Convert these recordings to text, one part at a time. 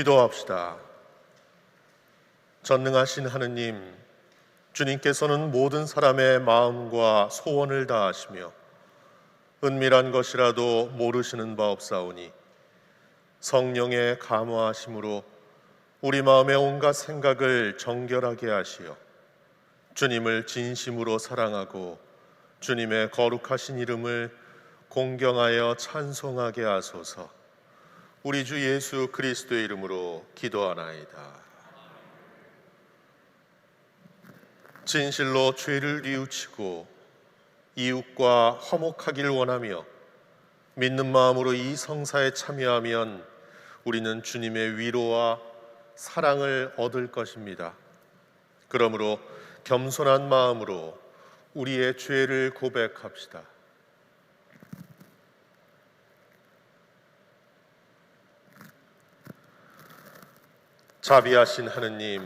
기도합시다. 전능하신 하느님, 주님께서는 모든 사람의 마음과 소원을 다하시며 은밀한 것이라도 모르시는 바 없사오니 성령의 감화하심으로 우리 마음의 온갖 생각을 정결하게 하시어 주님을 진심으로 사랑하고 주님의 거룩하신 이름을 공경하여 찬송하게 하소서. 우리 주 예수 그리스도의 이름으로 기도하나이다. 진실로 죄를 뉘우치고 이웃과 화목하기를 원하며 믿는 마음으로 이 성사에 참여하면 우리는 주님의 위로와 사랑을 얻을 것입니다. 그러므로 겸손한 마음으로 우리의 죄를 고백합시다. 자비하신 하느님,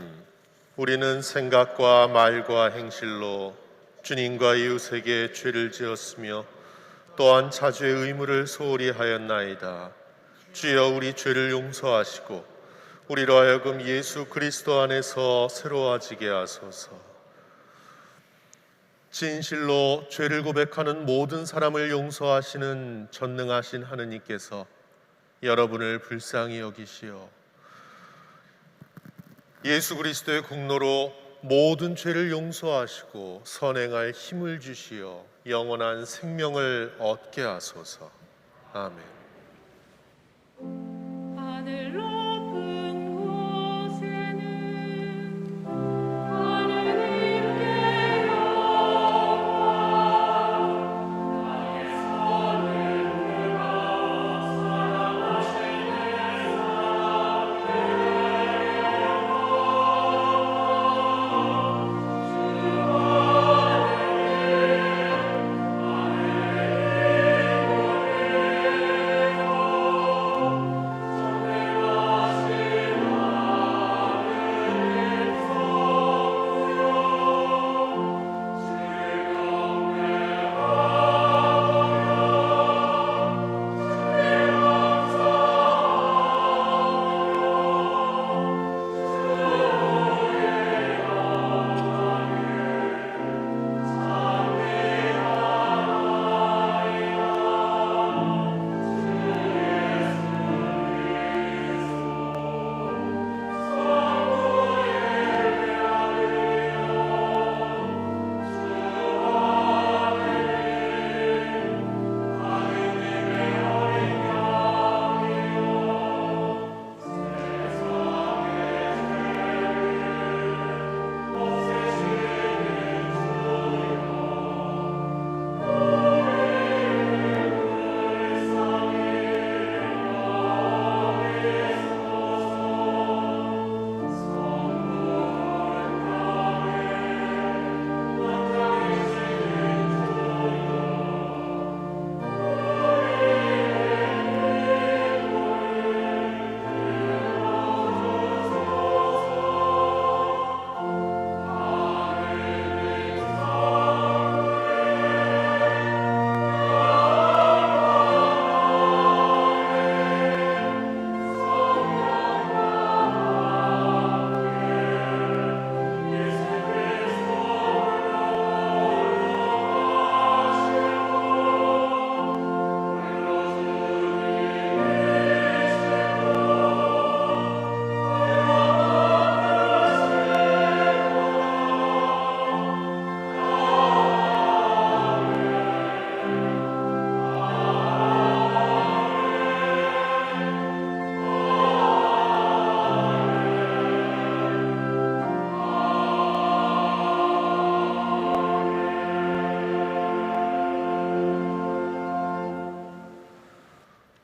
우리는 생각과 말과 행실로 주님과 이웃에게 죄를 지었으며 또한 자주의 의무를 소홀히 하였나이다. 주여, 우리 죄를 용서하시고 우리로 하여금 예수 그리스도 안에서 새로워지게 하소서. 진실로 죄를 고백하는 모든 사람을 용서하시는 전능하신 하느님께서 여러분을 불쌍히 여기시어 예수 그리스도의 공로로 모든 죄를 용서하시고 선행할 힘을 주시어 영원한 생명을 얻게 하소서. 아멘. 하늘 높은 곳에는 하느님께 영광, 땅의 손을 들어 사랑하시는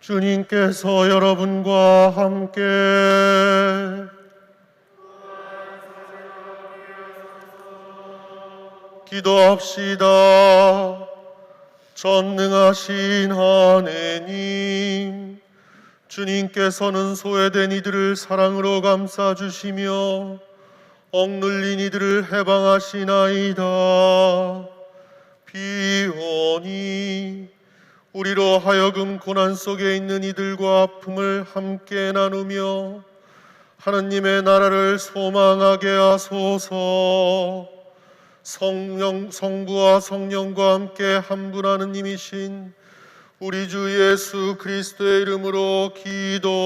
주님께서 여러분과 함께 기도합시다. 전능하신 하느님, 주님께서는 소외된 이들을 사랑으로 감싸주시며 억눌린 이들을 해방하시나이다. 비오니 우리로 하여금 고난 속에 있는 이들과 아픔을 함께 나누며 하느님의 나라를 소망하게 하소서. 성부와 성령과 함께 한 분 하느님이신 우리 주 예수 그리스도의 이름으로 기도하나이다.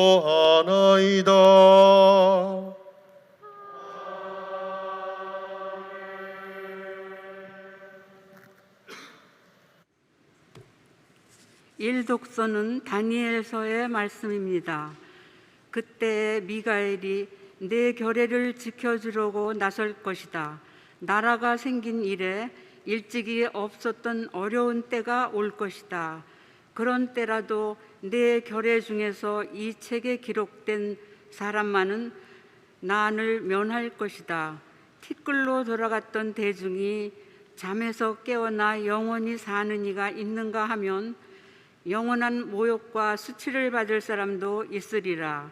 일독서는 다니엘서의 말씀입니다. 그때 미가엘이 내 결례를 지켜주려고 나설 것이다. 나라가 생긴 이래 일찍이 없었던 어려운 때가 올 것이다. 그런 때라도 내 결례 중에서 이 책에 기록된 사람만은 난을 면할 것이다. 티끌로 돌아갔던 대중이 잠에서 깨어나 영원히 사는 이가 있는가 하면 영원한 모욕과 수치를 받을 사람도 있으리라.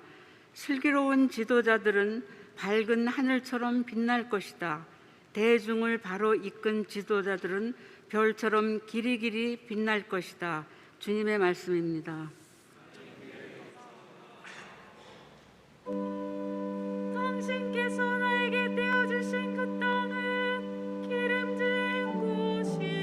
슬기로운 지도자들은 밝은 하늘처럼 빛날 것이다. 대중을 바로 이끈 지도자들은 별처럼 길이길이 빛날 것이다. 주님의 말씀입니다. 당신께서 나에게 떼어주신 그 땅은 기름진 곳이니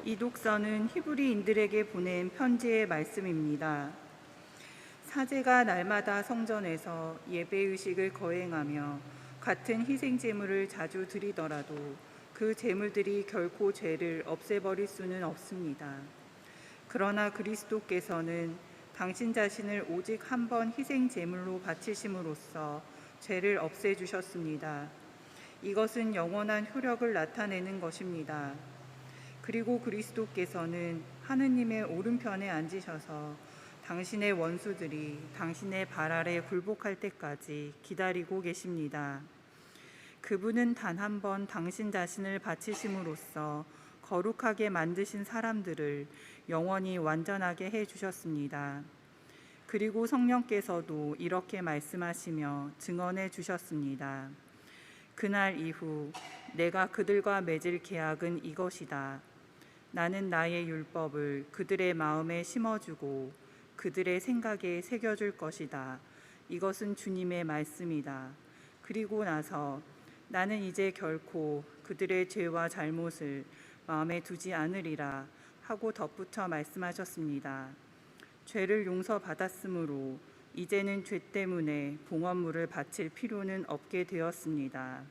이 독서는 히브리인들에게 보낸 편지의 말씀입니다. 사제가 날마다 성전에서 예배의식을 거행하며 같은 희생 제물을 자주 드리더라도 그 제물들이 결코 죄를 없애버릴 수는 없습니다. 그러나 그리스도께서는 당신 자신을 오직 한 번 희생 제물로 바치심으로써 죄를 없애주셨습니다. 이것은 영원한 효력을 나타내는 것입니다. 그리고 그리스도께서는 하느님의 오른편에 앉으셔서 당신의 원수들이 당신의 발 아래 굴복할 때까지 기다리고 계십니다. 그분은 단 한 번 당신 자신을 바치심으로써 거룩하게 만드신 사람들을 영원히 완전하게 해주셨습니다. 그리고 성령께서도 이렇게 말씀하시며 증언해 주셨습니다. 그날 이후 내가 그들과 맺을 계약은 이것이다. 나는 나의 율법을 그들의 마음에 심어주고 그들의 생각에 새겨줄 것이다. 이것은 주님의 말씀이다. 그리고 나서 나는 이제 결코 그들의 죄와 잘못을 마음에 두지 않으리라 하고 덧붙여 말씀하셨습니다. 죄를 용서받았으므로 이제는 죄 때문에 봉헌물을 바칠 필요는 없게 되었습니다.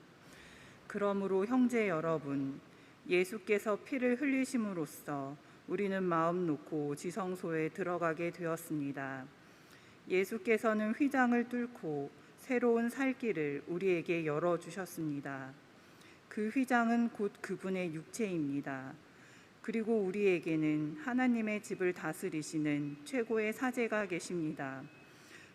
그러므로 형제 여러분, 예수께서 피를 흘리심으로써 우리는 마음 놓고 지성소에 들어가게 되었습니다. 예수께서는 휘장을 뚫고 새로운 살 길을 우리에게 열어주셨습니다. 그 휘장은 곧 그분의 육체입니다. 그리고 우리에게는 하나님의 집을 다스리시는 최고의 사제가 계십니다.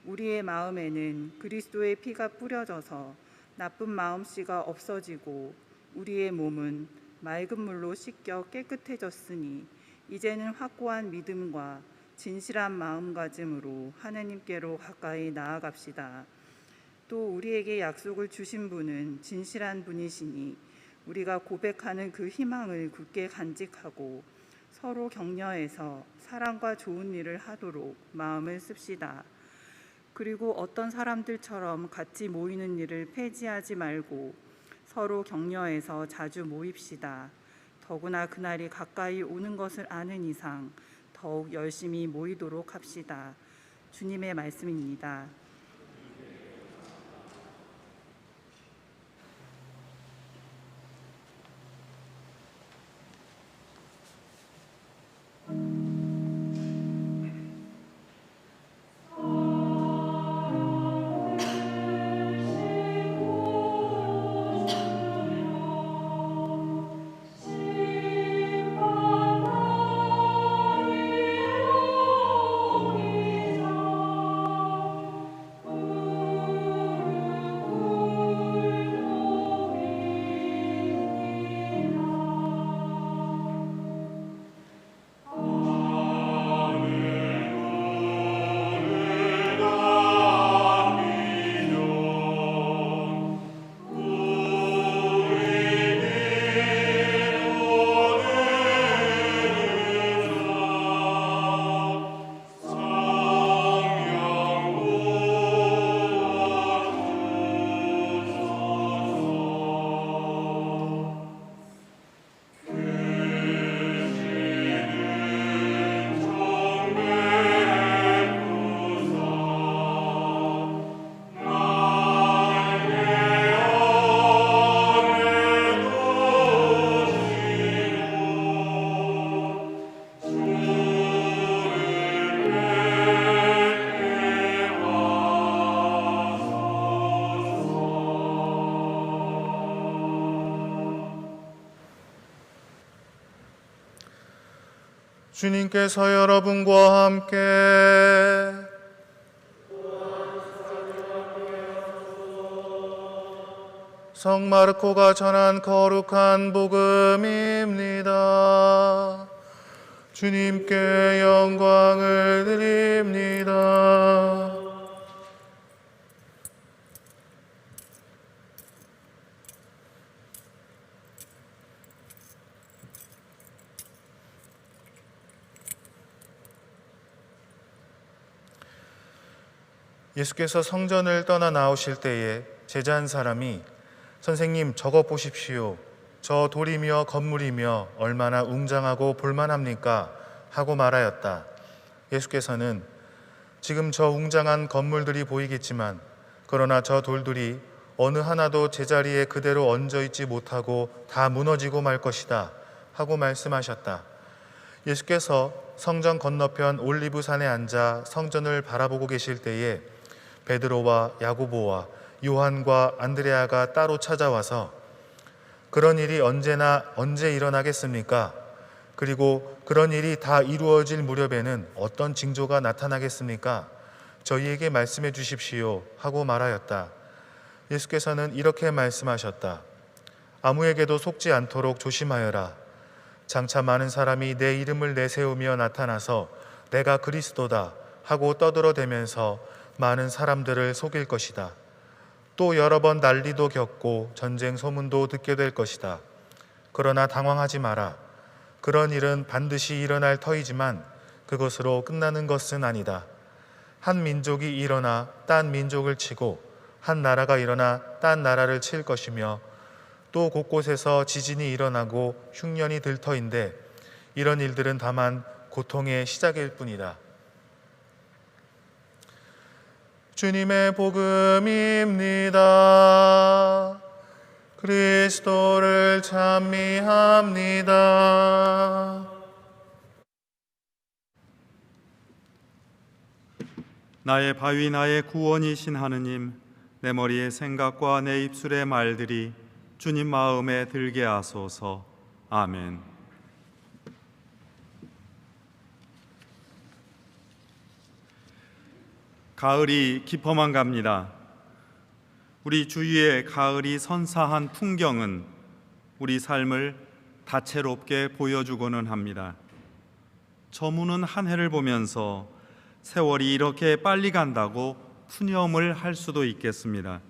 우리의 마음에는 그리스도의 피가 뿌려져서 나쁜 마음씨가 없어지고 우리의 몸은 맑은 물로 씻겨 깨끗해졌으니 이제는 확고한 믿음과 진실한 마음가짐으로 하나님께로 가까이 나아갑시다. 또 우리에게 약속을 주신 분은 진실한 분이시니 우리가 고백하는 그 희망을 굳게 간직하고 서로 격려해서 사랑과 좋은 일을 하도록 마음을 씁시다. 그리고 어떤 사람들처럼 같이 모이는 일을 폐지하지 말고 서로 격려해서 자주 모입시다. 더구나 그날이 가까이 오는 것을 아는 이상 더욱 열심히 모이도록 합시다. 주님의 말씀입니다. 주님께서 여러분과 함께 성 마르코가 전한 거룩한 복음입니다. 주님께 영광을 드립니다. 예수께서 성전을 떠나 나오실 때에 제자 한 사람이 선생님, 저거 보십시오. 저 돌이며 건물이며 얼마나 웅장하고 볼만합니까? 하고 말하였다. 예수께서는 지금 저 웅장한 건물들이 보이겠지만 그러나 저 돌들이 어느 하나도 제자리에 그대로 얹어 있지 못하고 다 무너지고 말 것이다 하고 말씀하셨다. 예수께서 성전 건너편 올리브산에 앉아 성전을 바라보고 계실 때에 베드로와 야고보와 요한과 안드레아가 따로 찾아와서 그런 일이 언제 일어나겠습니까? 그리고 그런 일이 다 이루어질 무렵에는 어떤 징조가 나타나겠습니까? 저희에게 말씀해 주십시오 하고 말하였다. 예수께서는 이렇게 말씀하셨다. 아무에게도 속지 않도록 조심하여라. 장차 많은 사람이 내 이름을 내세우며 나타나서 내가 그리스도다 하고 떠들어대면서 많은 사람들을 속일 것이다. 또 여러 번 난리도 겪고 전쟁 소문도 듣게 될 것이다. 그러나 당황하지 마라. 그런 일은 반드시 일어날 터이지만 그것으로 끝나는 것은 아니다. 한 민족이 일어나 딴 민족을 치고 한 나라가 일어나 딴 나라를 칠 것이며 또 곳곳에서 지진이 일어나고 흉년이 들 터인데 이런 일들은 다만 고통의 시작일 뿐이다. 주님의 복음입니다. 그리스도를 찬미합니다. 나의 바위 나의 구원이신 하느님, 내 머리의 생각과 내 입술의 말들이 주님 마음에 들게 하소서. 아멘. 가을이 깊어만 갑니다. 우리 주위의 가을이 선사한 풍경은 우리 삶을 다채롭게 보여주고는 합니다. 저무는 한 해를 보면서 세월이 이렇게 빨리 간다고 푸념을 할 수도 있겠습니다.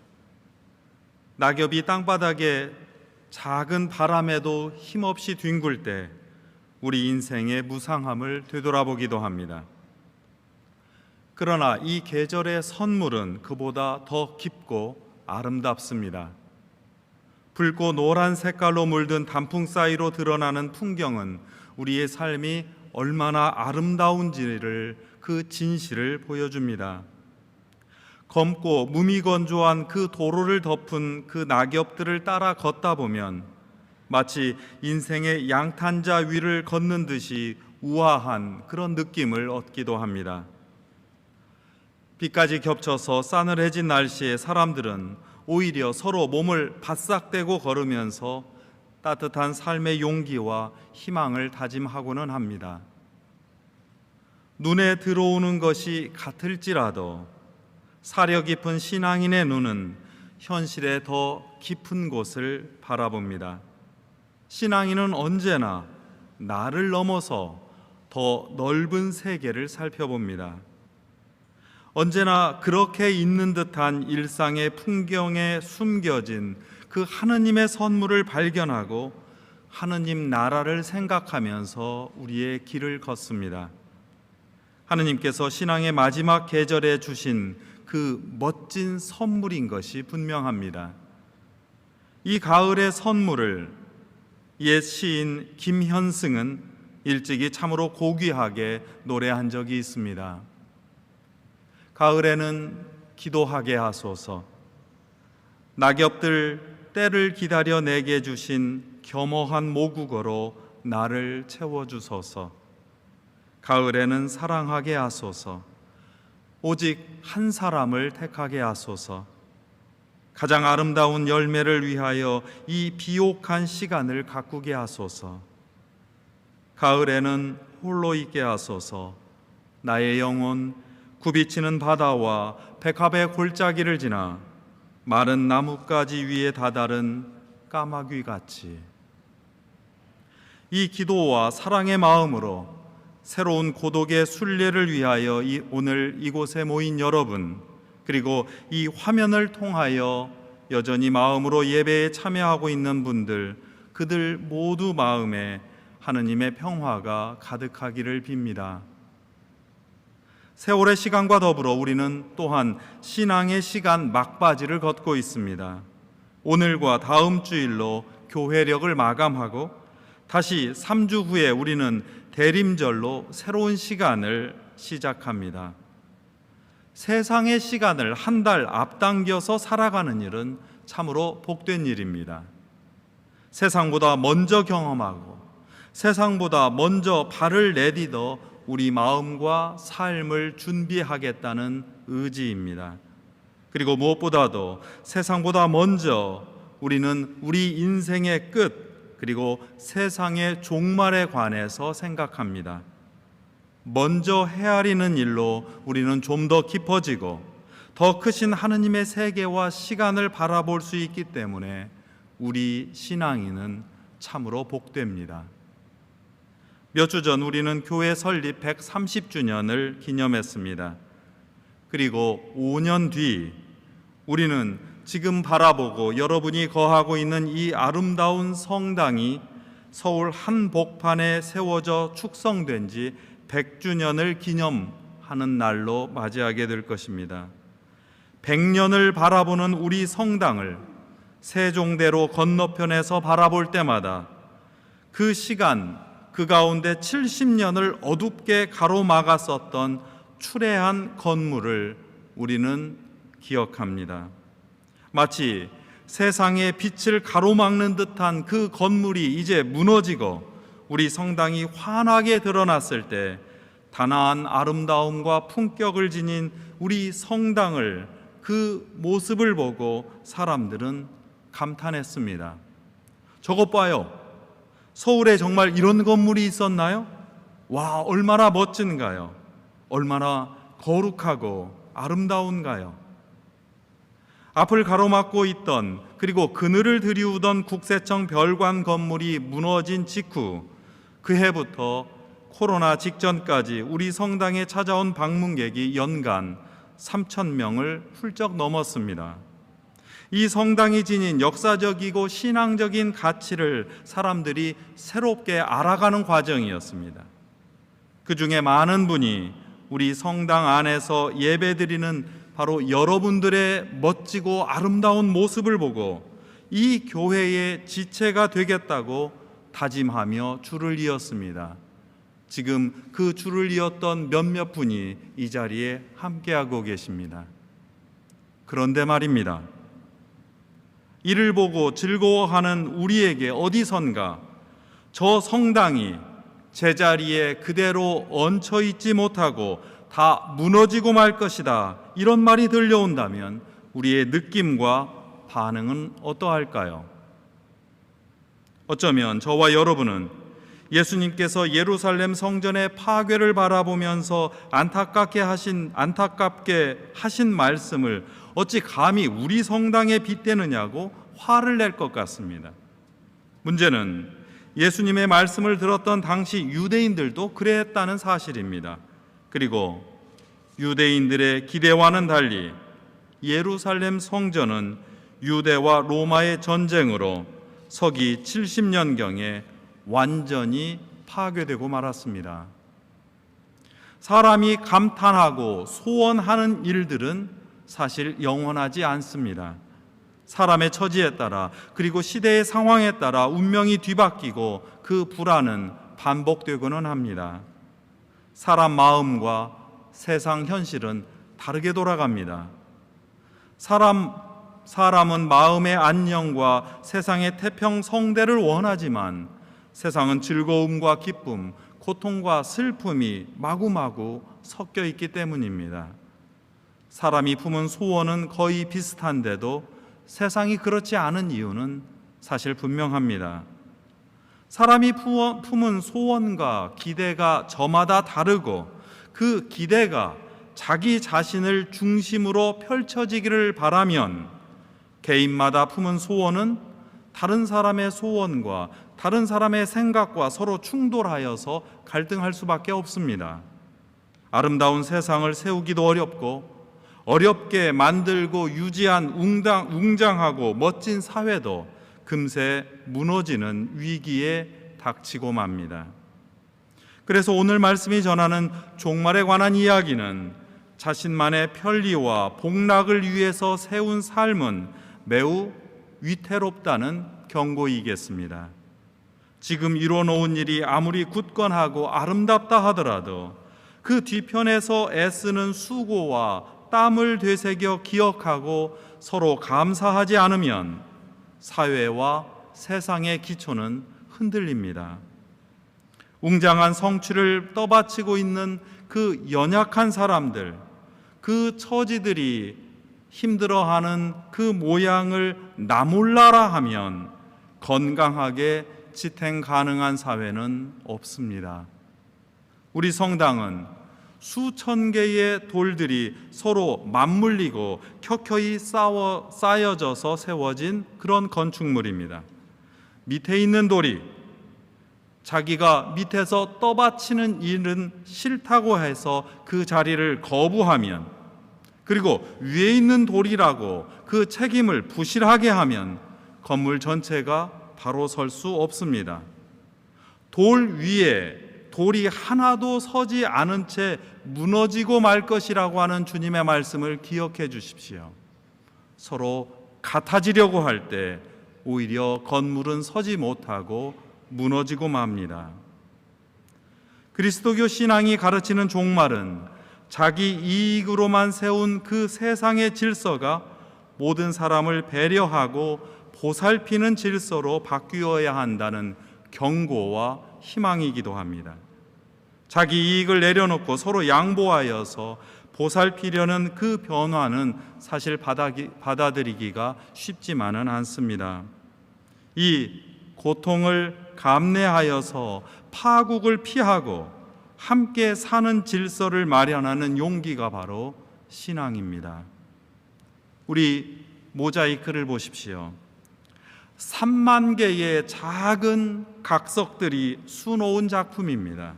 낙엽이 땅바닥에 작은 바람에도 힘없이 뒹굴 때 우리 인생의 무상함을 되돌아보기도 합니다. 그러나 이 계절의 선물은 그보다 더 깊고 아름답습니다. 붉고 노란 색깔로 물든 단풍 사이로 드러나는 풍경은 우리의 삶이 얼마나 아름다운지를 그 진실을 보여줍니다. 검고 무미건조한 그 도로를 덮은 그 낙엽들을 따라 걷다 보면 마치 인생의 양탄자 위를 걷는 듯이 우아한 그런 느낌을 얻기도 합니다. 비까지 겹쳐서 싸늘해진 날씨에 사람들은 오히려 서로 몸을 바싹대고 걸으면서 따뜻한 삶의 용기와 희망을 다짐하고는 합니다. 눈에 들어오는 것이 같을지라도 사려 깊은 신앙인의 눈은 현실의 더 깊은 곳을 바라봅니다. 신앙인은 언제나 나를 넘어서 더 넓은 세계를 살펴봅니다. 언제나 그렇게 있는 듯한 일상의 풍경에 숨겨진 그 하느님의 선물을 발견하고 하느님 나라를 생각하면서 우리의 길을 걷습니다. 하느님께서 신앙의 마지막 계절에 주신 그 멋진 선물인 것이 분명합니다. 이 가을의 선물을 옛 시인 김현승은 일찍이 참으로 고귀하게 노래한 적이 있습니다. 가을에는 기도하게 하소서. 낙엽들 때를 기다려 내게 주신 겸허한 모국어로 나를 채워주소서. 가을에는 사랑하게 하소서. 오직 한 사람을 택하게 하소서. 가장 아름다운 열매를 위하여 이 비옥한 시간을 가꾸게 하소서. 가을에는 홀로 있게 하소서. 나의 영혼 굽이치는 바다와 백합의 골짜기를 지나 마른 나뭇가지 위에 다다른 까마귀 같이. 이 기도와 사랑의 마음으로 새로운 고독의 순례를 위하여 오늘 이곳에 모인 여러분, 그리고 이 화면을 통하여 여전히 마음으로 예배에 참여하고 있는 분들, 그들 모두 마음에 하느님의 평화가 가득하기를 빕니다. 세월의 시간과 더불어 우리는 또한 신앙의 시간 막바지를 걷고 있습니다. 오늘과 다음 주일로 교회력을 마감하고 다시 3주 후에 우리는 대림절로 새로운 시간을 시작합니다. 세상의 시간을 한 달 앞당겨서 살아가는 일은 참으로 복된 일입니다. 세상보다 먼저 경험하고 세상보다 먼저 발을 내디뎌 우리 마음과 삶을 준비하겠다는 의지입니다. 그리고 무엇보다도 세상보다 먼저 우리는 우리 인생의 끝, 그리고 세상의 종말에 관해서 생각합니다. 먼저 헤아리는 일로 우리는 좀 더 깊어지고 더 크신 하느님의 세계와 시간을 바라볼 수 있기 때문에 우리 신앙인은 참으로 복됩니다. 몇 주 전 우리는 교회 설립 130주년을 기념했습니다. 그리고 5년 뒤 우리는 지금 바라보고 여러분이 거하고 있는 이 아름다운 성당이 서울 한복판에 세워져 축성된 지 100주년을 기념하는 날로 맞이하게 될 것입니다. 100년을 바라보는 우리 성당을 세종대로 건너편에서 바라볼 때마다 그 시간, 그 가운데 70년을 어둡게 가로막았었던 추레한 건물을 우리는 기억합니다. 마치 세상의 빛을 가로막는 듯한 그 건물이 이제 무너지고 우리 성당이 환하게 드러났을 때 단아한 아름다움과 품격을 지닌 우리 성당을, 그 모습을 보고 사람들은 감탄했습니다. 저것 봐요. 서울에 정말 이런 건물이 있었나요? 와, 얼마나 멋진가요? 얼마나 거룩하고 아름다운가요? 앞을 가로막고 있던, 그리고 그늘을 들이우던 국세청 별관 건물이 무너진 직후 그 해부터 코로나 직전까지 우리 성당에 찾아온 방문객이 연간 3,000명을 훌쩍 넘었습니다. 이 성당이 지닌 역사적이고 신앙적인 가치를 사람들이 새롭게 알아가는 과정이었습니다. 그 중에 많은 분이 우리 성당 안에서 예배드리는 바로 여러분들의 멋지고 아름다운 모습을 보고 이 교회의 지체가 되겠다고 다짐하며 줄을 이었습니다. 지금 그 줄을 이었던 몇몇 분이 이 자리에 함께하고 계십니다. 그런데 말입니다. 이를 보고 즐거워하는 우리에게 어디선가 저 성당이 제자리에 그대로 얹혀 있지 못하고 다 무너지고 말 것이다, 이런 말이 들려온다면 우리의 느낌과 반응은 어떠할까요? 어쩌면 저와 여러분은 예수님께서 예루살렘 성전의 파괴를 바라보면서 안타깝게 하신 말씀을 어찌 감히 우리 성당에 빗대느냐고 화를 낼 것 같습니다. 문제는 예수님의 말씀을 들었던 당시 유대인들도 그랬다는 사실입니다. 그리고 유대인들의 기대와는 달리 예루살렘 성전은 유대와 로마의 전쟁으로 서기 70년경에 완전히 파괴되고 말았습니다. 사람이 감탄하고 소원하는 일들은 사실 영원하지 않습니다. 사람의 처지에 따라, 그리고 시대의 상황에 따라 운명이 뒤바뀌고 그 불안은 반복되고는 합니다. 사람 마음과 세상 현실은 다르게 돌아갑니다. 사람은 마음의 안녕과 세상의 태평성대를 원하지만 세상은 즐거움과 기쁨, 고통과 슬픔이 마구마구 섞여 있기 때문입니다. 사람이 품은 소원은 거의 비슷한데도 세상이 그렇지 않은 이유는 사실 분명합니다. 사람이 품은 소원과 기대가 저마다 다르고 그 기대가 자기 자신을 중심으로 펼쳐지기를 바라면 개인마다 품은 소원은 다른 사람의 소원과 다른 사람의 생각과 서로 충돌하여서 갈등할 수밖에 없습니다. 아름다운 세상을 세우기도 어렵게 만들고 유지한 웅장하고 멋진 사회도 금세 무너지는 위기에 닥치고 맙니다. 그래서 오늘 말씀이 전하는 종말에 관한 이야기는 자신만의 편리와 복락을 위해서 세운 삶은 매우 위태롭다는 경고이겠습니다. 지금 이뤄놓은 일이 아무리 굳건하고 아름답다 하더라도 그 뒤편에서 애쓰는 수고와 땀을 되새겨 기억하고 서로 감사하지 않으면 사회와 세상의 기초는 흔들립니다. 웅장한 성취를 떠받치고 있는 그 연약한 사람들, 그 처지들이 힘들어하는 그 모양을 나 몰라라 하면 건강하게 지탱 가능한 사회는 없습니다. 우리 성당은 수천 개의 돌들이 서로 맞물리고 켜켜이 쌓여져서 세워진 그런 건축물입니다. 밑에 있는 돌이 자기가 밑에서 떠받치는 일은 싫다고 해서 그 자리를 거부하면, 그리고 위에 있는 돌이라고 그 책임을 부실하게 하면 건물 전체가 바로 설 수 없습니다. 돌 위에 돌이 하나도 서지 않은 채 무너지고 말 것이라고 하는 주님의 말씀을 기억해 주십시오. 서로 같아지려고 할 때 오히려 건물은 서지 못하고 무너지고 맙니다. 그리스도교 신앙이 가르치는 종말은 자기 이익으로만 세운 그 세상의 질서가 모든 사람을 배려하고 보살피는 질서로 바뀌어야 한다는 경고와 희망이기도 합니다. 자기 이익을 내려놓고 서로 양보하여서 보살피려는 그 변화는 사실 받아들이기가 쉽지만은 않습니다. 이 고통을 감내하여서 파국을 피하고 함께 사는 질서를 마련하는 용기가 바로 신앙입니다. 우리 모자이크를 보십시오. 3만 개의 작은 각석들이 수놓은 작품입니다.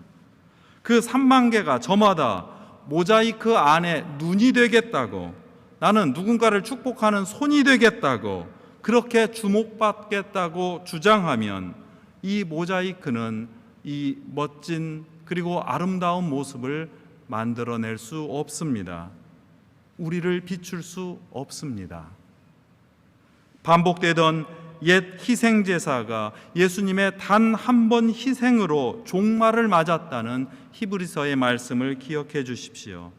그 3만 개가 저마다 모자이크 안에 눈이 되겠다고, 나는 누군가를 축복하는 손이 되겠다고, 그렇게 주목받겠다고 주장하면 이 모자이크는 이 멋진 그리고 아름다운 모습을 만들어낼 수 없습니다. 우리를 비출 수 없습니다. 반복되던 옛 희생제사가 예수님의 단 한 번 희생으로 종말을 맞았다는 히브리서의 말씀을 기억해 주십시오.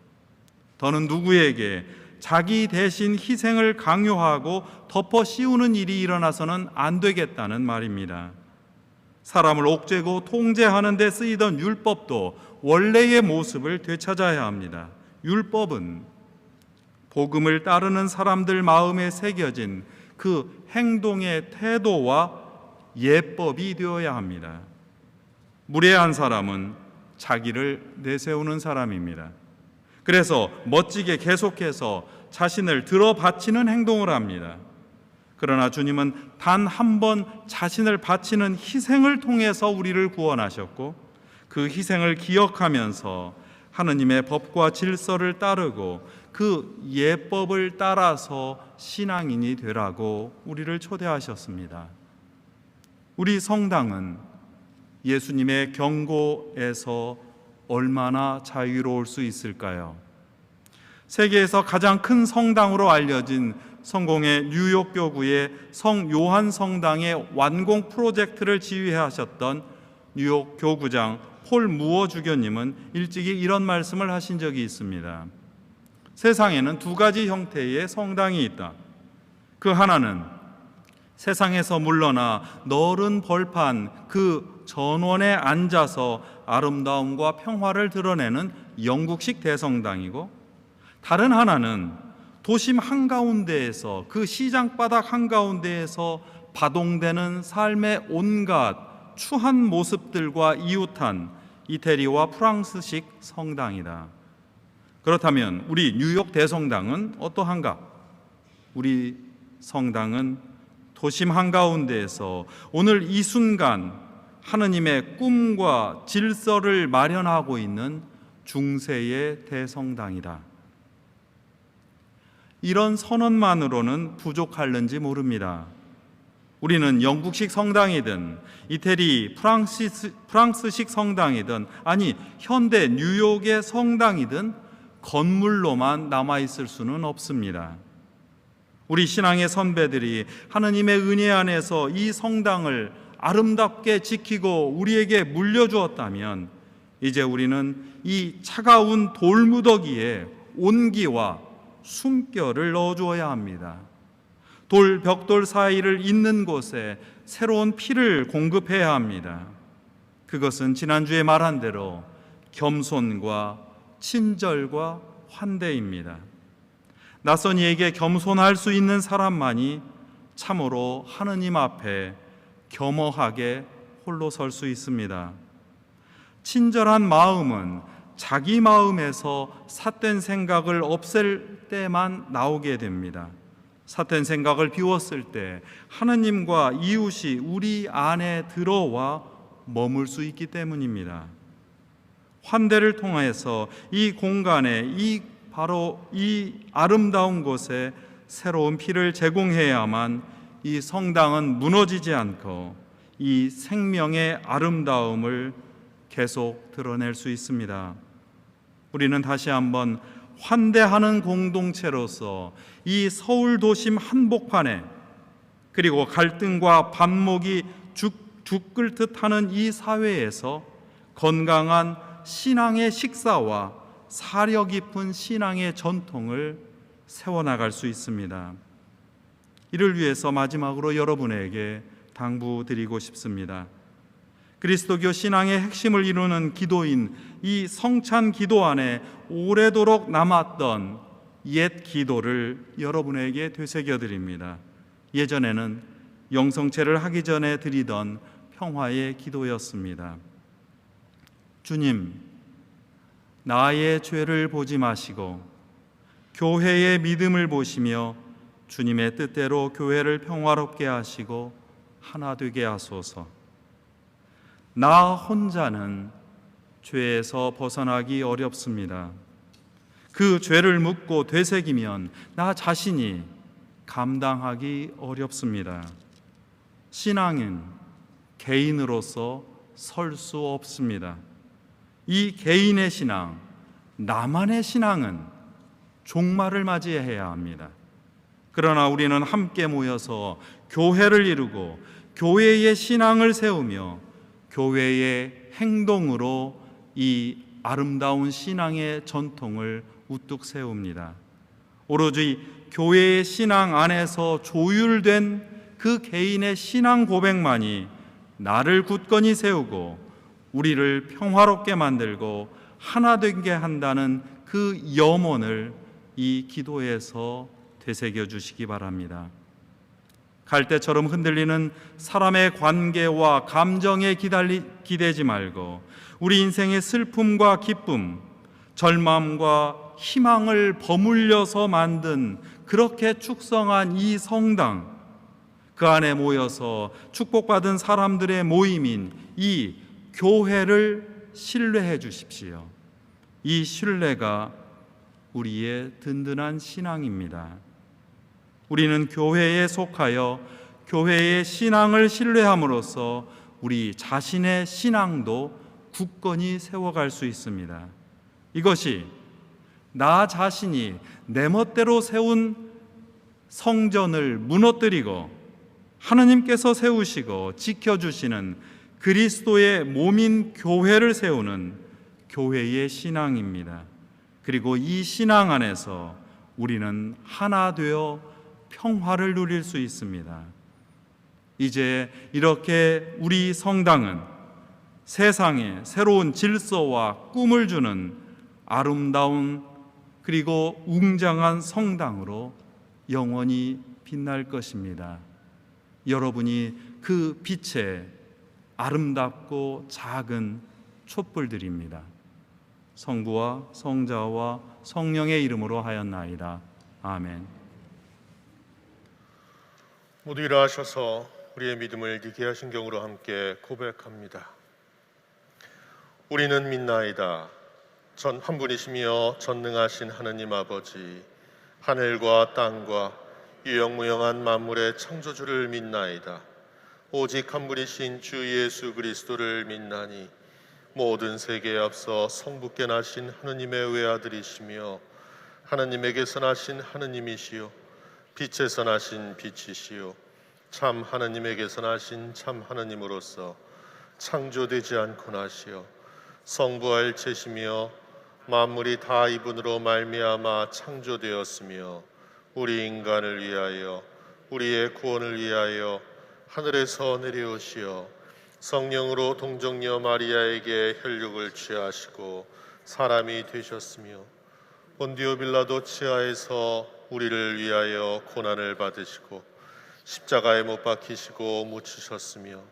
더는 누구에게 자기 대신 희생을 강요하고 덮어 씌우는 일이 일어나서는 안 되겠다는 말입니다. 사람을 옥죄고 통제하는 데 쓰이던 율법도 원래의 모습을 되찾아야 합니다. 율법은 복음을 따르는 사람들 마음에 새겨진 그 행동의 태도와 예법이 되어야 합니다. 무례한 사람은 자기를 내세우는 사람입니다. 그래서 멋지게 계속해서 자신을 들어 바치는 행동을 합니다. 그러나 주님은 단 한 번 자신을 바치는 희생을 통해서 우리를 구원하셨고, 그 희생을 기억하면서 하느님의 법과 질서를 따르고 그 예법을 따라서 신앙인이 되라고 우리를 초대하셨습니다. 우리 성당은 예수님의 경고에서 얼마나 자유로울 수 있을까요? 세계에서 가장 큰 성당으로 알려진 성공의 뉴욕 교구의 성 요한 성당의 완공 프로젝트를 지휘하셨던 뉴욕 교구장 폴 무어 주교님은 일찍이 이런 말씀을 하신 적이 있습니다. 세상에는 두 가지 형태의 성당이 있다. 그 하나는 세상에서 물러나 넓은 벌판 그 전원에 앉아서 아름다움과 평화를 드러내는 영국식 대성당이고, 다른 하나는 도심 한가운데에서, 그 시장바닥 한가운데에서 바동되는 삶의 온갖 추한 모습들과 이웃한 이태리와 프랑스식 성당이다. 그렇다면 우리 뉴욕 대성당은 어떠한가? 우리 성당은 도심 한가운데에서 오늘 이 순간 하느님의 꿈과 질서를 마련하고 있는 중세의 대성당이다. 이런 선언만으로는 부족할는지 모릅니다. 우리는 영국식 성당이든 이태리 프랑스식 성당이든, 아니 현대 뉴욕의 성당이든 건물로만 남아있을 수는 없습니다. 우리 신앙의 선배들이 하느님의 은혜 안에서 이 성당을 아름답게 지키고 우리에게 물려주었다면, 이제 우리는 이 차가운 돌무더기에 온기와 숨결을 넣어주어야 합니다. 벽돌 사이를 잇는 곳에 새로운 피를 공급해야 합니다. 그것은 지난주에 말한 대로 겸손과 친절과 환대입니다. 낯선 이에게 겸손할 수 있는 사람만이 참으로 하느님 앞에 겸허하게 홀로 설 수 있습니다. 친절한 마음은 자기 마음에서 삿된 생각을 없앨 때만 나오게 됩니다. 삿된 생각을 비웠을 때 하느님과 이웃이 우리 안에 들어와 머물 수 있기 때문입니다. 환대를 통해서 이 공간에, 바로 이 아름다운 곳에 새로운 피를 제공해야만 이 성당은 무너지지 않고 이 생명의 아름다움을 계속 드러낼 수 있습니다. 우리는 다시 한번 환대하는 공동체로서 이 서울 도심 한복판에, 그리고 갈등과 반목이 죽을 듯하는 이 사회에서 건강한 신앙의 식사와 사려 깊은 신앙의 전통을 세워나갈 수 있습니다. 이를 위해서 마지막으로 여러분에게 당부드리고 싶습니다. 그리스도교 신앙의 핵심을 이루는 기도인 이 성찬 기도 안에 오래도록 남았던 옛 기도를 여러분에게 되새겨 드립니다. 예전에는 영성체를 하기 전에 드리던 평화의 기도였습니다. 주님, 나의 죄를 보지 마시고 교회의 믿음을 보시며 주님의 뜻대로 교회를 평화롭게 하시고 하나 되게 하소서. 나 혼자는 죄에서 벗어나기 어렵습니다. 그 죄를 묻고 되새기면 나 자신이 감당하기 어렵습니다. 신앙은 개인으로서 설 수 없습니다. 이 개인의 신앙, 나만의 신앙은 종말을 맞이해야 합니다. 그러나 우리는 함께 모여서 교회를 이루고 교회의 신앙을 세우며 교회의 행동으로 이 아름다운 신앙의 전통을 우뚝 세웁니다. 오로지 교회의 신앙 안에서 조율된 그 개인의 신앙 고백만이 나를 굳건히 세우고 우리를 평화롭게 만들고 하나 되게 한다는 그 염원을 이 기도에서 되새겨 주시기 바랍니다. 갈대처럼 흔들리는 사람의 관계와 감정에 기대지 말고 우리 인생의 슬픔과 기쁨, 절망과 희망을 버물려서 만든 그렇게 축성한 이 성당, 그 안에 모여서 축복받은 사람들의 모임인 이 교회를 신뢰해 주십시오. 이 신뢰가 우리의 든든한 신앙입니다. 우리는 교회에 속하여 교회의 신앙을 신뢰함으로써 우리 자신의 신앙도 굳건히 세워갈 수 있습니다. 이것이 나 자신이 내 멋대로 세운 성전을 무너뜨리고 하나님께서 세우시고 지켜주시는 그리스도의 몸인 교회를 세우는 교회의 신앙입니다. 그리고 이 신앙 안에서 우리는 하나 되어 평화를 누릴 수 있습니다. 이제 이렇게 우리 성당은 세상에 새로운 질서와 꿈을 주는 아름다운 그리고 웅장한 성당으로 영원히 빛날 것입니다. 여러분이 그 빛의 아름답고 작은 촛불들입니다. 성부와 성자와 성령의 이름으로 하였나이다. 아멘. 모두 일어나셔서 우리의 믿음을 니게 하신 경으로 함께 고백합니다. 우리는 믿나이다. 전 한 분이시며 전능하신 하느님 아버지, 하늘과 땅과 유영무영한 만물의 창조주를 믿나이다. 오직 한 분이신 주 예수 그리스도를 믿나니 모든 세계에 앞서 성부께 나신 하느님의 외아들이시며 하느님에게서 나신 하느님이시요 빛에서 나신 빛이시요 참 하느님에게서 나신 참 하느님으로서 창조되지 않고 나시어 성부와 일체시며 만물이 다 이분으로 말미암아 창조되었으며 우리 인간을 위하여 우리의 구원을 위하여 하늘에서 내려오시어 성령으로 동정녀 마리아에게 혈육을 취하시고 사람이 되셨으며 본디오 빌라도 치하에서 우리를 위하여 고난을 받으시고 십자가에 못 박히시고 묻히셨으며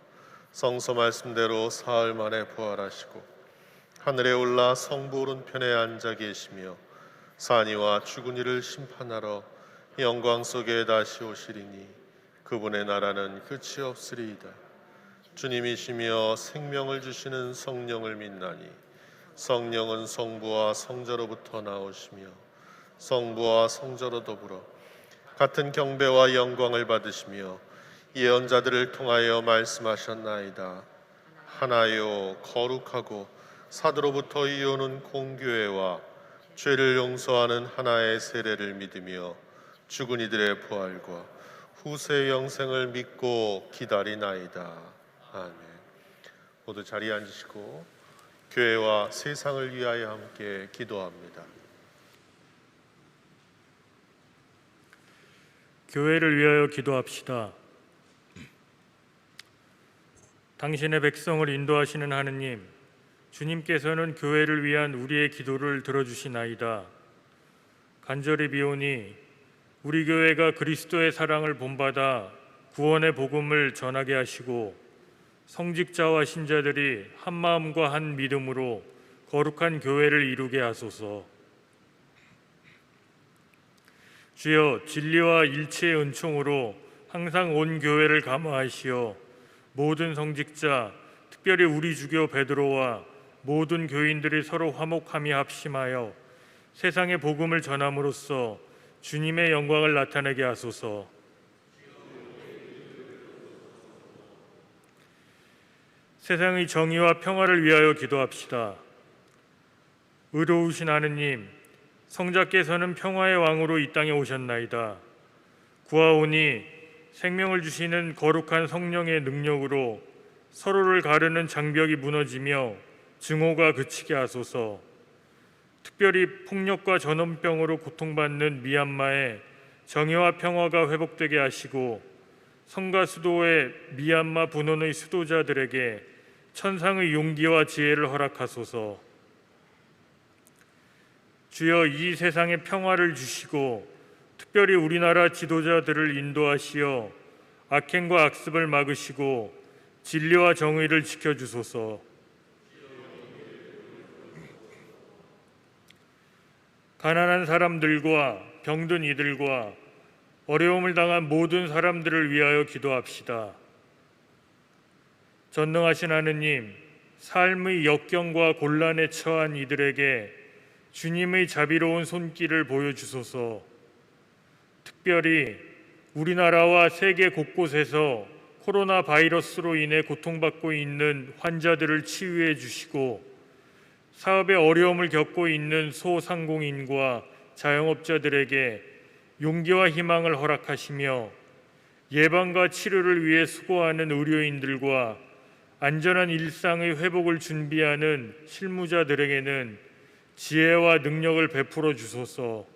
성서 말씀대로 사흘 만에 부활하시고 하늘에 올라 성부 오른편에 앉아 계시며 산이와 죽은 이를 심판하러 영광 속에 다시 오시리니 그분의 나라는 끝이 없으리이다. 주님이시며 생명을 주시는 성령을 믿나니 성령은 성부와 성자로부터 나오시며 성부와 성자로 더불어 같은 경배와 영광을 받으시며 예언자들을 통하여 말씀하셨나이다. 하나요 거룩하고 사도로부터 이어오는 공교회와 죄를 용서하는 하나의 세례를 믿으며 죽은 이들의 부활과 후세 영생을 믿고 기다리나이다. 아멘. 모두 자리에 앉으시고 교회와 세상을 위하여 함께 기도합니다. 교회를 위하여 기도합시다. 당신의 백성을 인도하시는 하느님, 주님께서는 교회를 위한 우리의 기도를 들어주시나이다. 간절히 비오니 우리 교회가 그리스도의 사랑을 본받아 구원의 복음을 전하게 하시고 성직자와 신자들이 한 마음과 한 믿음으로 거룩한 교회를 이루게 하소서. 주여, 진리와 일체의 은총으로 항상 온 교회를 감화하시어 모든 성직자, 특별히 우리 주교 베드로와 모든 교인들이 서로 화목하며 합심하여 세상의 복음을 전함으로써 주님의 영광을 나타내게 하소서. 세상의 정의와 평화를 위하여 기도합시다. 의로우신 하느님, 성자께서는 평화의 왕으로 이 땅에 오셨나이다. 구하오니 생명을 주시는 거룩한 성령의 능력으로 서로를 가르는 장벽이 무너지며 증오가 그치게 하소서. 특별히 폭력과 전염병으로 고통받는 미얀마에 정의와 평화가 회복되게 하시고 성가 수도의 미얀마 분원의 수도자들에게 천상의 용기와 지혜를 허락하소서. 주여, 이 세상에 평화를 주시고 특별히 우리나라 지도자들을 인도하시어 악행과 악습을 막으시고 진리와 정의를 지켜주소서. 가난한 사람들과 병든 이들과 어려움을 당한 모든 사람들을 위하여 기도합시다. 전능하신 하느님, 삶의 역경과 곤란에 처한 이들에게 주님의 자비로운 손길을 보여주소서. 특별히 우리나라와 세계 곳곳에서 코로나 바이러스로 인해 고통받고 있는 환자들을 치유해 주시고 사업에 어려움을 겪고 있는 소상공인과 자영업자들에게 용기와 희망을 허락하시며 예방과 치료를 위해 수고하는 의료인들과 안전한 일상의 회복을 준비하는 실무자들에게는 지혜와 능력을 베풀어 주소서.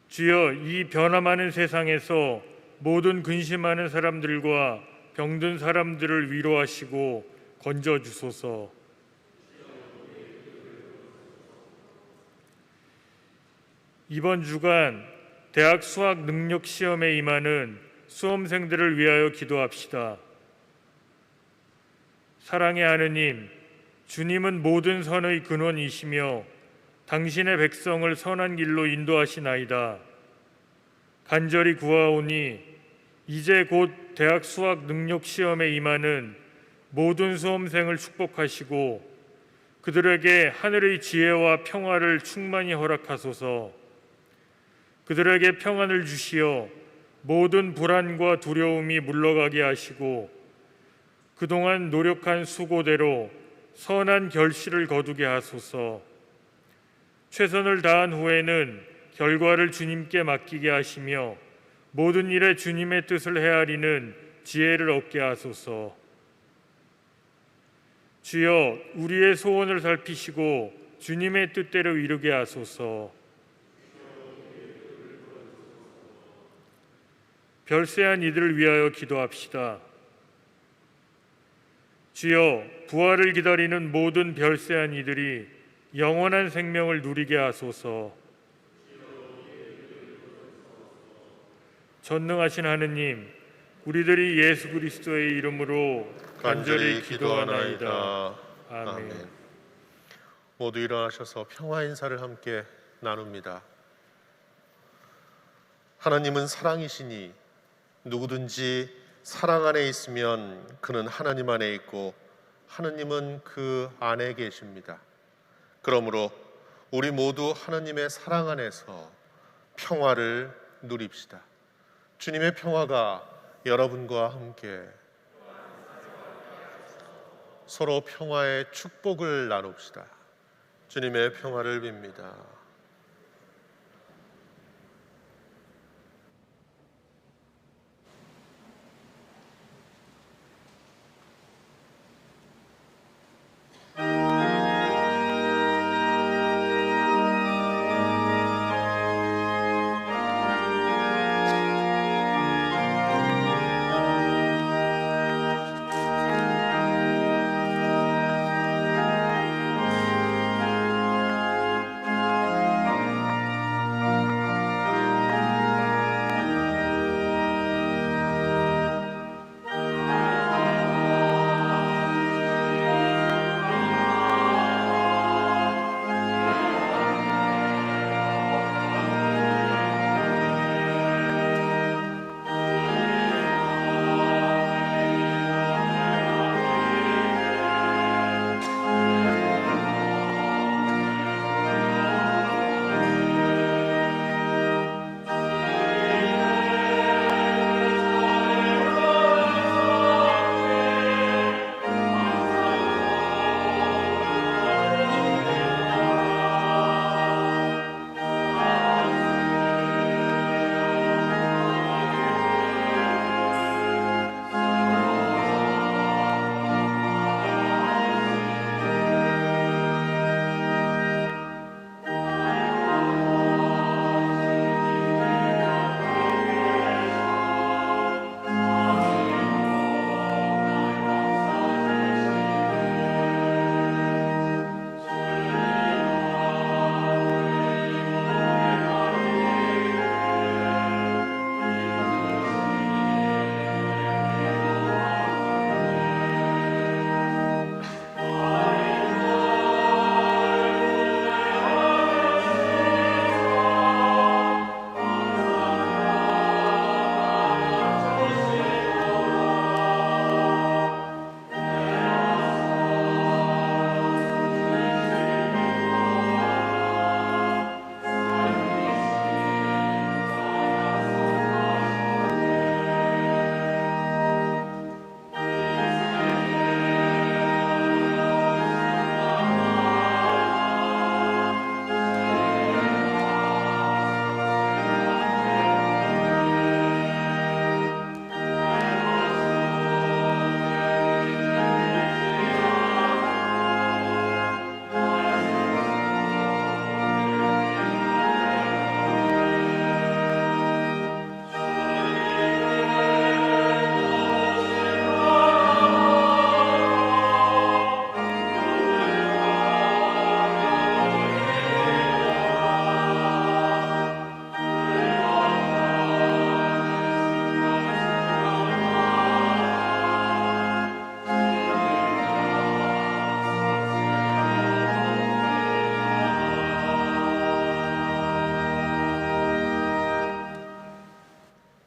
주여, 이 변화많은 세상에서 모든 근심하는 사람들과 병든 사람들을 위로하시고 건져 주소서. 이번 주간 대학 수학 능력 시험에 임하는 수험생들을 위하여 기도합시다. 사랑의 하느님, 주님은 모든 선의 근원이시며 당신의 백성을 선한 길로 인도하시나이다. 간절히 구하오니 이제 곧 대학 수학 능력 시험에 임하는 모든 수험생을 축복하시고 그들에게 하늘의 지혜와 평화를 충만히 허락하소서. 그들에게 평안을 주시어 모든 불안과 두려움이 물러가게 하시고 그동안 노력한 수고대로 선한 결실을 거두게 하소서. 최선을 다한 후에는 결과를 주님께 맡기게 하시며 모든 일에 주님의 뜻을 헤아리는 지혜를 얻게 하소서. 주여, 우리의 소원을 살피시고 주님의 뜻대로 이루게 하소서. 별세한 이들을 위하여 기도합시다. 주여, 부활을 기다리는 모든 별세한 이들이 영원한 생명을 누리게 하소서. 전능하신 하느님, 우리들이 예수 그리스도의 이름으로 간절히 기도하나이다. 아멘. 모두 일어나셔서 평화 인사를 함께 나눕니다. 하나님은 사랑이시니 누구든지 사랑 안에 있으면 그는 하나님 안에 있고 하나님은 그 안에 계십니다. 그러므로 우리 모두 하나님의 사랑 안에서 평화를 누립시다. 주님의 평화가 여러분과 함께 서로 평화의 축복을 나눕시다. 주님의 평화를 빕니다.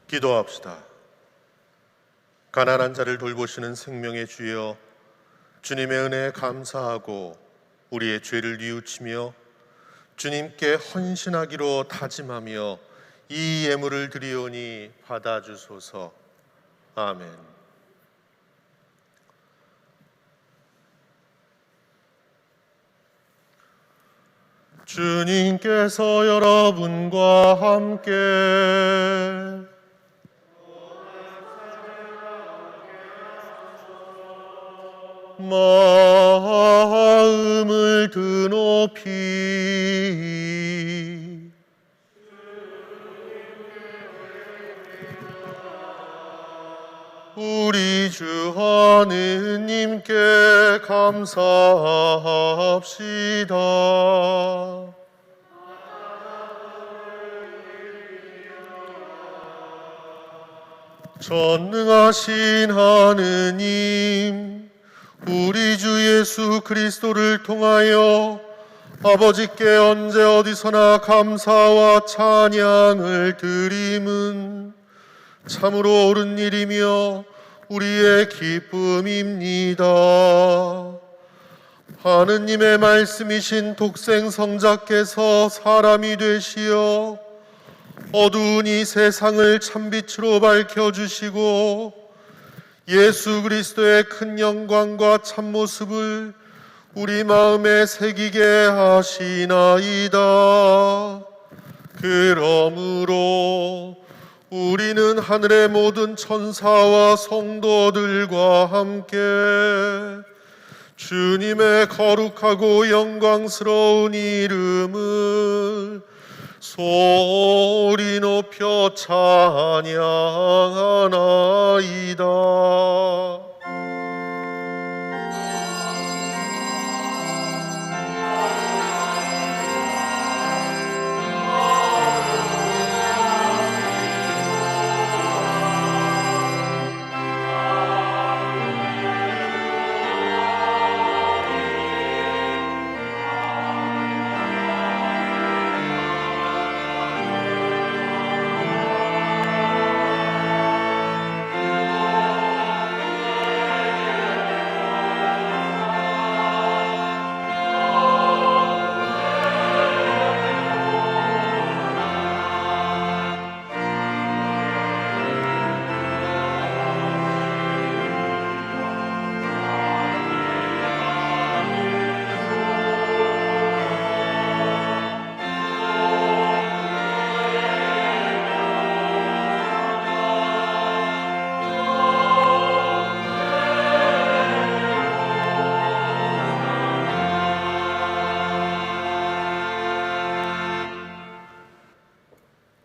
기도합시다. 가난한 자를 돌보시는 생명의 주여, 주님의 은혜에 감사하고 우리의 죄를 뉘우치며 주님께 헌신하기로 다짐하며 이 예물을 드리오니 받아주소서. 아멘. 주님께서 여러분과 함께 마음을 드높이 우리 주 하느님께 감사합시다. 전능하신 하느님, 우리 주 예수 그리스도를 통하여 아버지께 언제 어디서나 감사와 찬양을 드림은 참으로 옳은 일이며 우리의 기쁨입니다. 하느님의 말씀이신 독생 성자께서 사람이 되시어 어두운 이 세상을 참빛으로 밝혀주시고 예수 그리스도의 큰 영광과 참모습을 우리 마음에 새기게 하시나이다. 그러므로 우리는 하늘의 모든 천사와 성도들과 함께 주님의 거룩하고 영광스러운 이름을 소리 높여 찬양하나이다.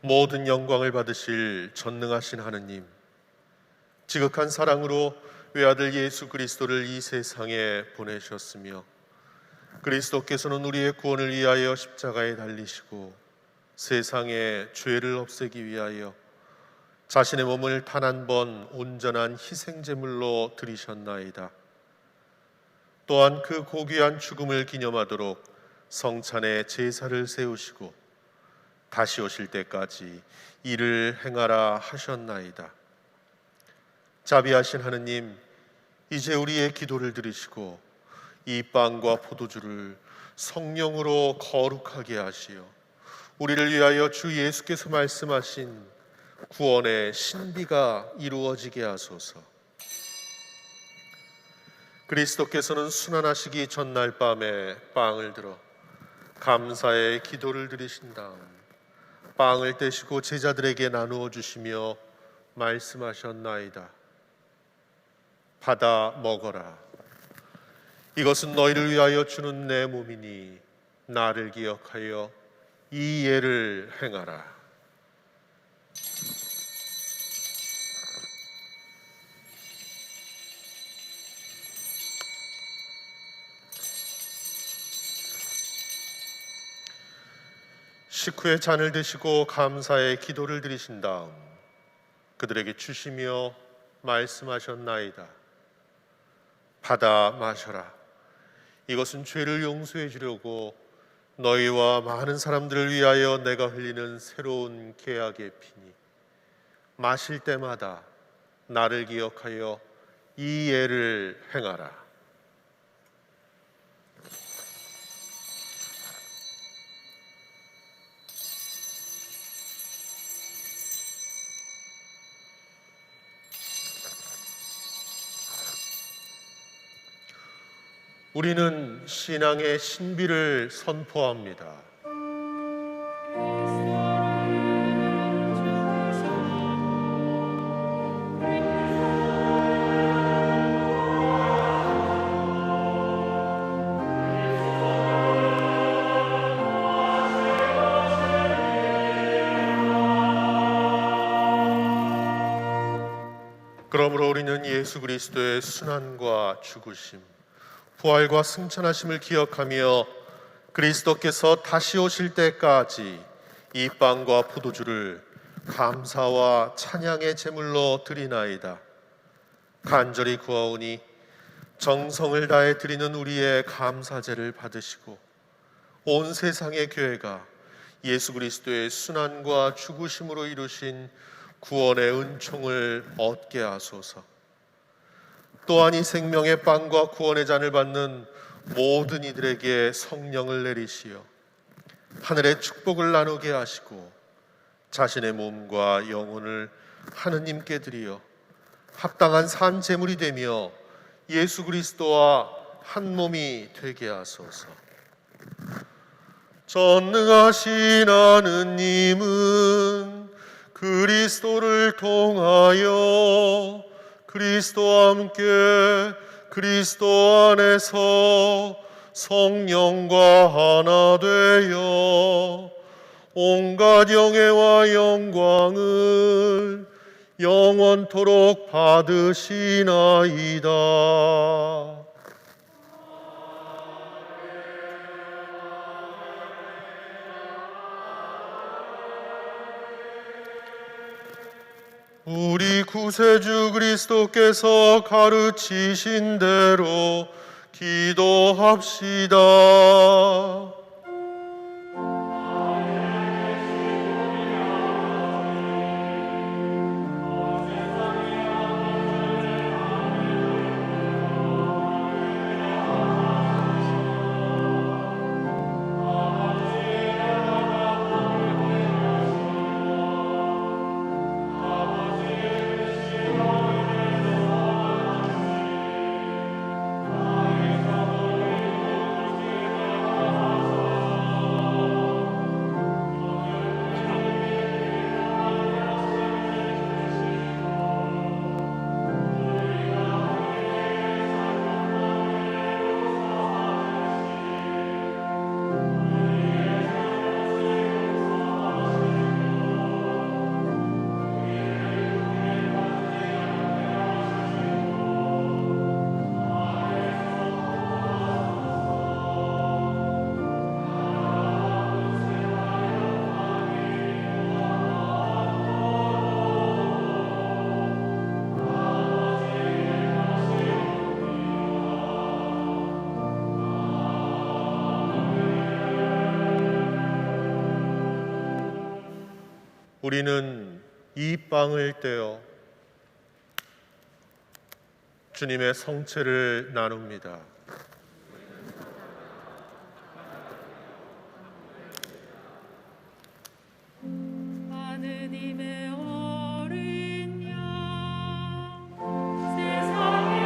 모든 영광을 받으실 전능하신 하느님, 지극한 사랑으로 외아들 예수 그리스도를 이 세상에 보내셨으며 그리스도께서는 우리의 구원을 위하여 십자가에 달리시고 세상의 죄를 없애기 위하여 자신의 몸을 단 한 번 온전한 희생제물로 드리셨나이다. 또한 그 고귀한 죽음을 기념하도록 성찬의 제사를 세우시고 다시 오실 때까지 이를 행하라 하셨나이다. 자비하신 하느님, 이제 우리의 기도를 들으시고 이 빵과 포도주를 성령으로 거룩하게 하시어 우리를 위하여 주 예수께서 말씀하신 구원의 신비가 이루어지게 하소서. 그리스도께서는 순환하시기 전날 밤에 빵을 들어 감사의 기도를 드리신 다음 빵을 떼시고 제자들에게 나누어 주시며 말씀하셨나이다. 받아 먹어라. 이것은 너희를 위하여 주는 내 몸이니 나를 기억하여 이 예를 행하라. 식후에 잔을 드시고 감사의 기도를 드리신 다음 그들에게 주시며 말씀하셨나이다. 받아 마셔라. 이것은 죄를 용서해 주려고 너희와 많은 사람들을 위하여 내가 흘리는 새로운 계약의 피니 마실 때마다 나를 기억하여 이 예를 행하라. 우리는 신앙의 신비를 선포합니다. 그러므로 우리는 예수 그리스도의 순환과 죽으심, 부활과 승천하심을 기억하며 그리스도께서 다시 오실 때까지 이 빵과 포도주를 감사와 찬양의 제물로 드리나이다. 간절히 구하오니 정성을 다해 드리는 우리의 감사제를 받으시고 온 세상의 교회가 예수 그리스도의 순환과 죽으심으로 이루신 구원의 은총을 얻게 하소서. 또한 이 생명의 빵과 구원의 잔을 받는 모든 이들에게 성령을 내리시어 하늘의 축복을 나누게 하시고 자신의 몸과 영혼을 하느님께 드리어 합당한 산 제물이 되며 예수 그리스도와 한 몸이 되게 하소서. 전능하신 하느님은 그리스도를 통하여 그리스도와 함께 그리스도 안에서 성령과 하나 되어 온갖 영예와 영광을 영원토록 받으시나이다. 우리 구세주 그리스도께서 가르치신 대로 기도합시다. 우리는 이 빵을 떼어 주님의 성체를 나눕니다. 하느님의 어린 양 세상에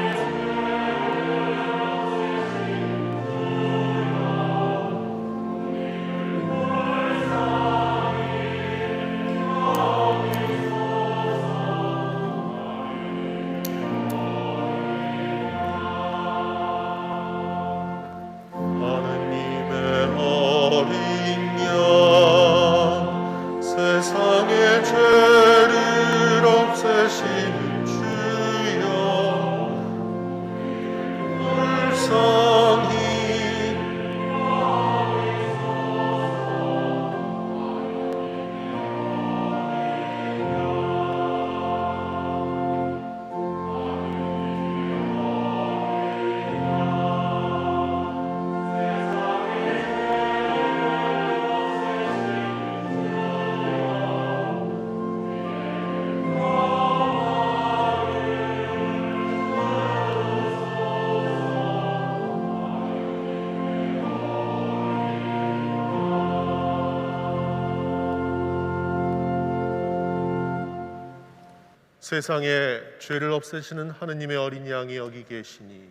세상에 죄를 없애시는 하느님의 어린 양이 여기 계시니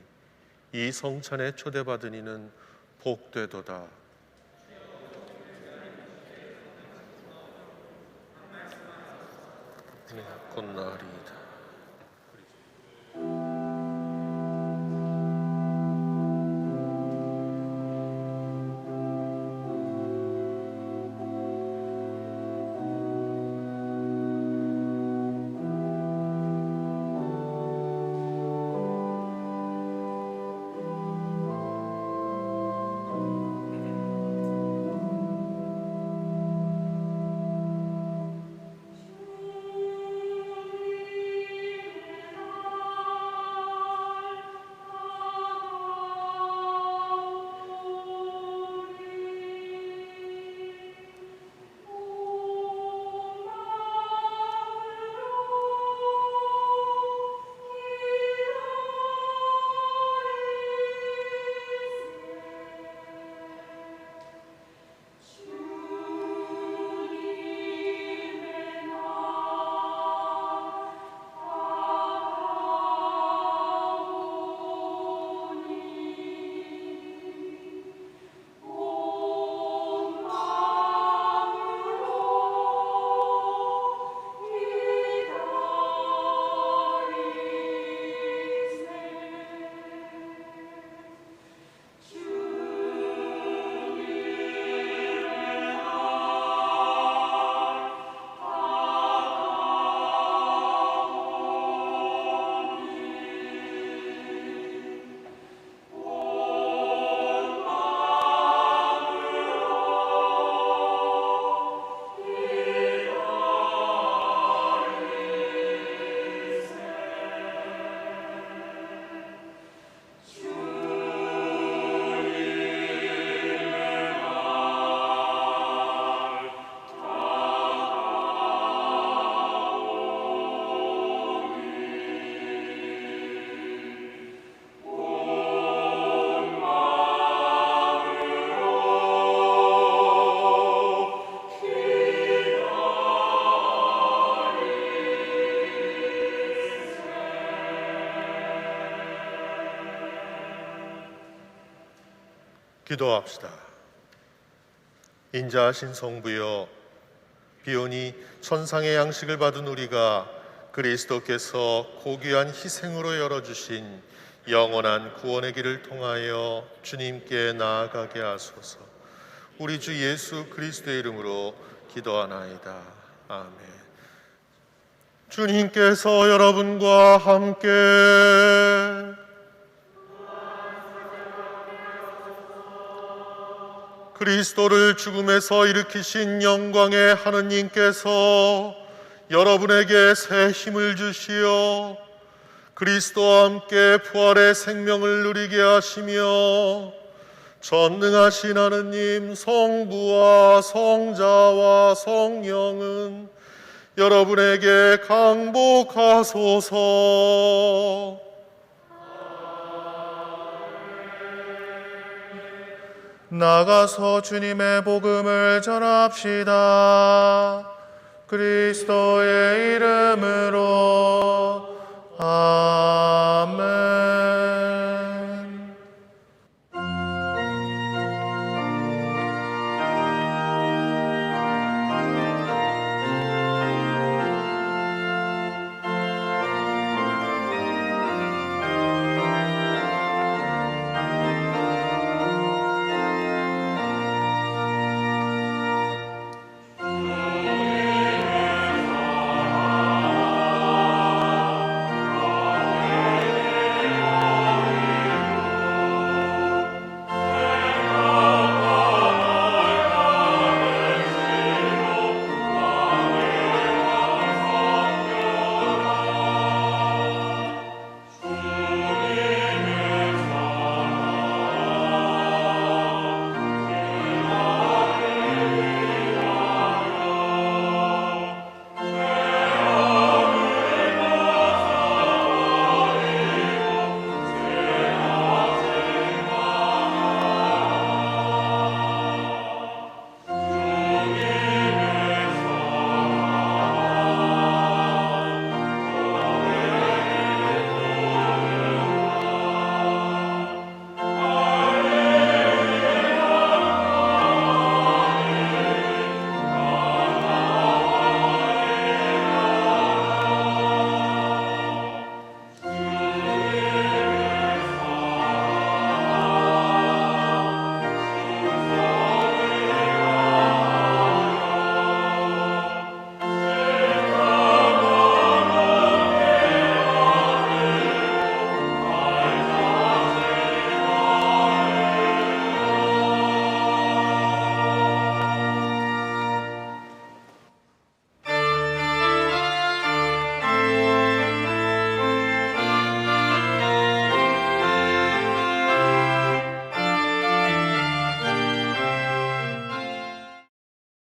이 성찬에 초대받은 이는 복되도다. 네, 곧날이다. 기도합시다. 인자하신 성부여, 비오니 천상의 양식을 받은 우리가 그리스도께서 고귀한 희생으로 열어주신 영원한 구원의 길을 통하여 주님께 나아가게 하소서. 우리 주 예수 그리스도의 이름으로 기도하나이다. 아멘. 주님께서 여러분과 함께 그리스도를 죽음에서 일으키신 영광의 하느님께서 여러분에게 새 힘을 주시어 그리스도와 함께 부활의 생명을 누리게 하시며 전능하신 하느님 성부와 성자와 성령은 여러분에게 강복하소서. 나가서 주님의 복음을 전합시다. 그리스도의 이름으로 아멘.